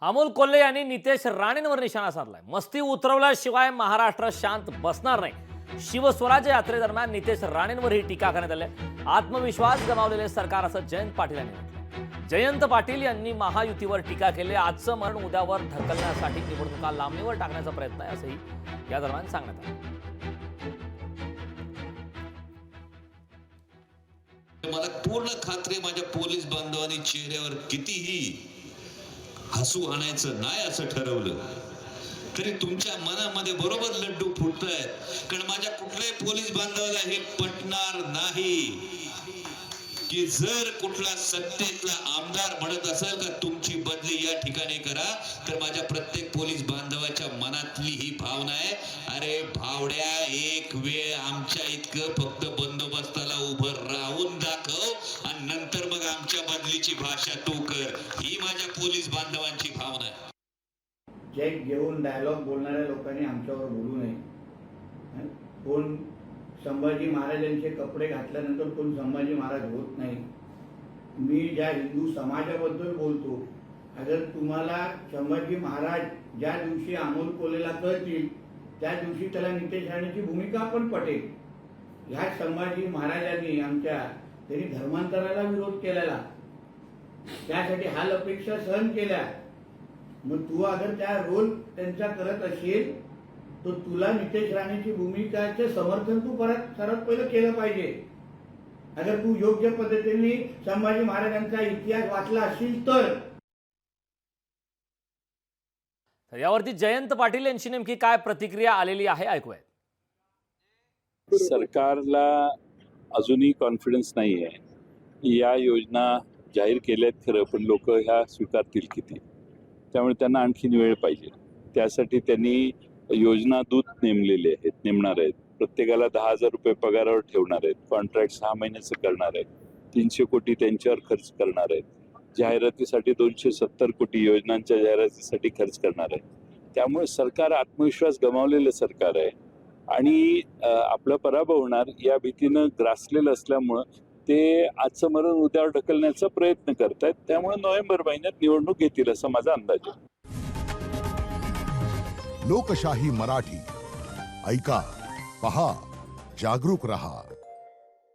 अमोल कोल्हे यांनी नितेश राणेंवर निशाणा साधलाय। मस्ती उतरवल्याशिवाय महाराष्ट्र शांत बसणार नाही। शिवस्वराज्य यात्रेदरम्यान नितेश राणेंवर ही टीका करण्यात आली। आत्मविश्वास गमावलेले सरकार असं जयंत पाटील यांनी म्हटलं। जयंत पाटील यांनी महायुतीवर टीका केली। आजचं मरण उद्यावर ढकलण्यासाठी निवडणुका लांबणीवर टाकण्याचा प्रयत्न आहे असंही या दरम्यान सांगण्यात आलं। मला पूर्ण खात्री माझ्या पोलीस बांधवांनी चेहऱ्यावर कितीही हसू आणायचं नाही असं ठरवलं तरी तुमच्या मनामध्ये बरोबर लड्डू फुटतायत। कारण माझ्या कुठल्याही पोलीस बांधवाला हे पटणार नाही की जर कुठला सत्तेतला आमदार म्हणत असेल का तुमची बदली या ठिकाणी करा, तर माझ्या प्रत्येक पोलीस बांधवाच्या मनातली ही भावना आहे, अरे भावड्या एक वेळ आमच्या इतकं फक्त बंदोबस्ताला उभं राहून दाखव आणि नंतर मग आमच्या बदलीची भाषा तू कर, ही माझ्या पोलीस बांधवांची भावना आहे। चेक घेऊन डायलॉग बोलणाऱ्या लोकांनी आमच्यावर बोलू नये। कोण संभाजी महाराजांचे कपडे घातल्यानंतर कोण संभाजी महाराज होत नाही। मी ज्या हिंदू समाजाबद्दल बोलतो, अगर तुम्हाला संभाजी महाराज ज्या दिवशी अमोल कोल्हेला कळतील त्या दिवशी त्याला नितेश राणेंची भूमिका पण पटेल। ह्या संभाजी महाराजांनी आमच्या त्यांनी धर्मांतराला विरोध केलेला, त्यासाठी हाल अपेक्षा सहन केल्या। मग तू अगर त्या रोल त्यांचा करत असेल तर तुला नितेश राणेची भूमिकाचे समर्थन तू सर्वात पहिलं केलं पाहिजे। अगर तू योग्य पद्धतीने संभाजी महाराजांचा इतिहास वाचला असेल तर। यावरती जयंत पाटील यांची नेमकी काय प्रतिक्रिया आलेली आहे ऐकूया। सरकारला अजूनही कॉन्फिडन्स नाही आहे। या योजना जाहीर केल्यात खरं, पण लोक ह्या स्वीकारतील किती, त्यामुळे त्यांना आणखीन वेळ पाहिजे। त्यासाठी त्यांनी योजना दूत नेमणार आहेत। प्रत्येकाला 10,000 रुपये पगारावर ठेवणार आहेत। कॉन्ट्रॅक्ट 6 महिन्याचं करणार आहेत। 300 कोटी त्यांच्यावर खर्च करणार आहेत। जाहिरातीसाठी 270 कोटी योजनांच्या जाहिरातीसाठी खर्च करणार आहे। त्यामुळे सरकार आत्मविश्वास गमावलेलं सरकार आहे आणि आपला पराभव होणार या भीतीनं ग्रासलेलं असल्यामुळं ते आजचं मरण उद्यावर ढकलण्याचा प्रयत्न करतायत। त्यामुळे नोव्हेंबर महिन्यात निवडणूक घेतील असा माझा अंदाज आहे। लोकशाही मराठी ऐका, पहा, जागरूक रहा।